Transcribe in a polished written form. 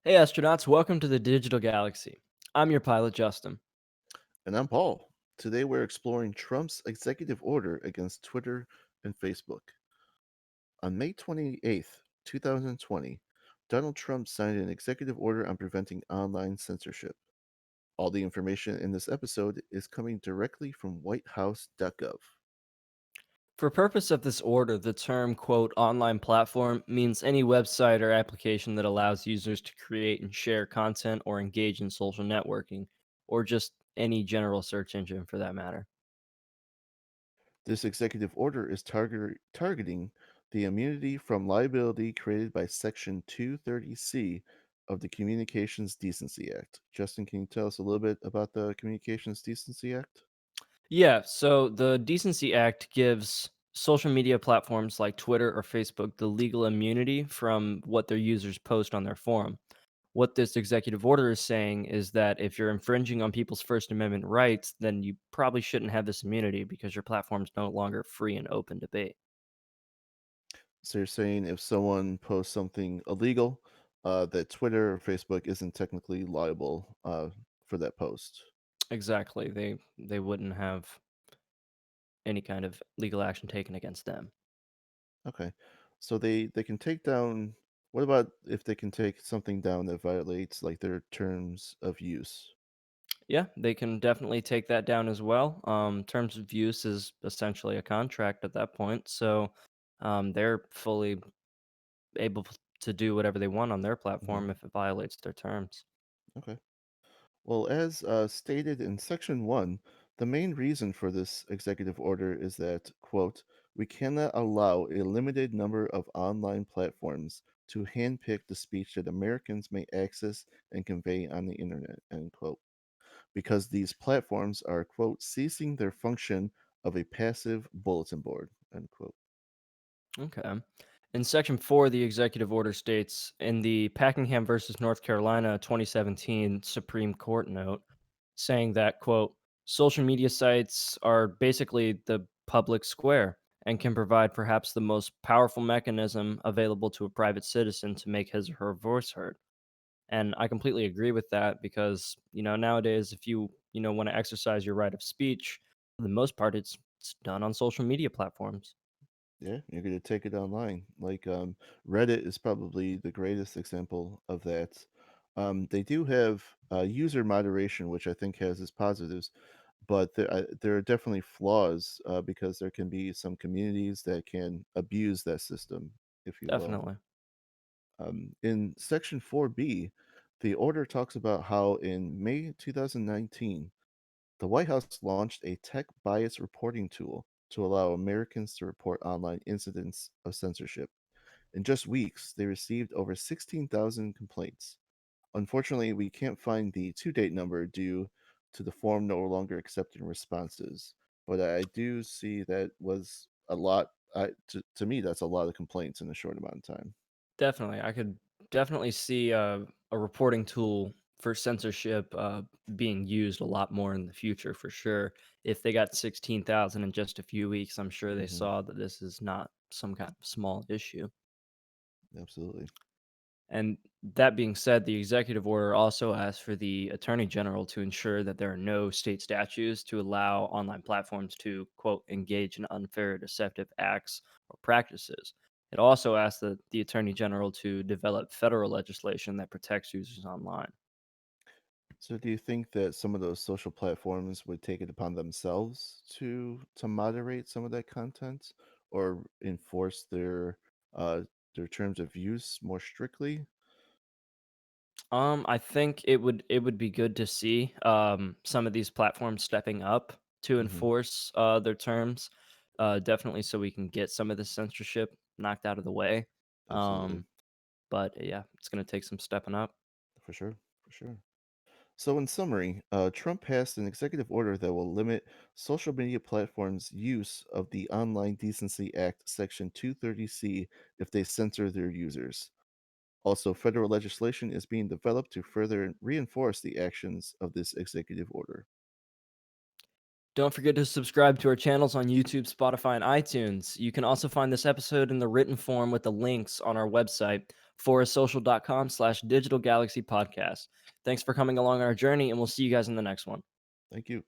Hey astronauts, welcome to the digital galaxy. I'm your pilot, Justin. And I'm Paul. Today we're exploring Trump's executive order against Twitter and Facebook. On May 28th, 2020, Donald Trump signed an executive order on preventing online censorship. All the information in this episode is coming directly from whitehouse.gov. For purpose of this order, the term quote online platform means any website or application that allows users to create and share content or engage in social networking, or just any general search engine for that matter. This executive order is targeting the immunity from liability created by Section 230C of the Communications Decency Act. Justin, can you tell us a little bit about the Communications Decency Act? Yeah, so the Decency Act gives social media platforms like Twitter or Facebook the legal immunity from what their users post on their forum. What this executive order is saying is that if you're infringing on people's First Amendment rights, then you probably shouldn't have this immunity because your platform's no longer free and open debate. So you're saying if someone posts something illegal, that Twitter or Facebook isn't technically liable for that post. Exactly. They wouldn't have any kind of legal action taken against them. Okay. So they can take down. What about if they can take something down that violates like their terms of use? Yeah, they can definitely take that down as well. Terms of use is essentially a contract at that point, so they're fully to do whatever they want on their Hmm. platform if it violates their terms. Okay. Well, as stated in Section 1, the main reason for this executive order is that, quote, we cannot allow a limited number of online platforms to handpick the speech that Americans may access and convey on the internet, end quote, because these platforms are, quote, ceasing their function of a passive bulletin board, end quote. Okay. In Section 4, the executive order states in the Packingham versus North Carolina 2017 Supreme Court note, saying that, quote, social media sites are basically the public square and can provide perhaps the most powerful mechanism available to a private citizen to make his or her voice heard. And I completely agree with that because, nowadays, if you want to exercise your right of speech, for the most part, it's done on social media platforms. Yeah, you're going to take it online. Reddit is probably the greatest example of that. They do have user moderation, which I think has its positives, but there are definitely flaws because there can be some communities that can abuse that system, if you will. Definitely. In Section 4B, the order talks about how in May 2019, the White House launched a tech bias reporting tool to allow Americans to report online incidents of censorship. In just weeks, they received over 16,000 complaints. Unfortunately, we can't find the to date number due to the form no longer accepting responses. But I do see that was a lot. To me, that's a lot of complaints in a short amount of time. Definitely. I could definitely see a reporting tool for censorship being used a lot more in the future for sure. If they got 16,000 in just a few weeks, I'm sure they Hmm. saw that this is not some kind of small issue. Absolutely. And that being said, the executive order also asks for the attorney general to ensure that there are no state statutes to allow online platforms to, quote, engage in unfair or deceptive acts or practices. It also asks the attorney general to develop federal legislation that protects users online. So do you think that some of those social platforms would take it upon themselves to moderate some of that content or enforce their terms of use more strictly? I think it would be good to see some of these platforms stepping up to Hmm. enforce their terms, definitely so we can get some of the censorship knocked out of the way. Absolutely. Um, but yeah, it's gonna take some stepping up. For sure. For sure. So in summary, Trump passed an executive order that will limit social media platforms' use of the Online Decency Act Section 230C if they censor their users. Also, federal legislation is being developed to further reinforce the actions of this executive order. Don't forget to subscribe to our channels on YouTube, Spotify, and iTunes. You can also find this episode in the written form with the links on our website, forestsocial.com/digitalgalaxypodcast. Thanks for coming along our journey, and we'll see you guys in the next one. Thank you.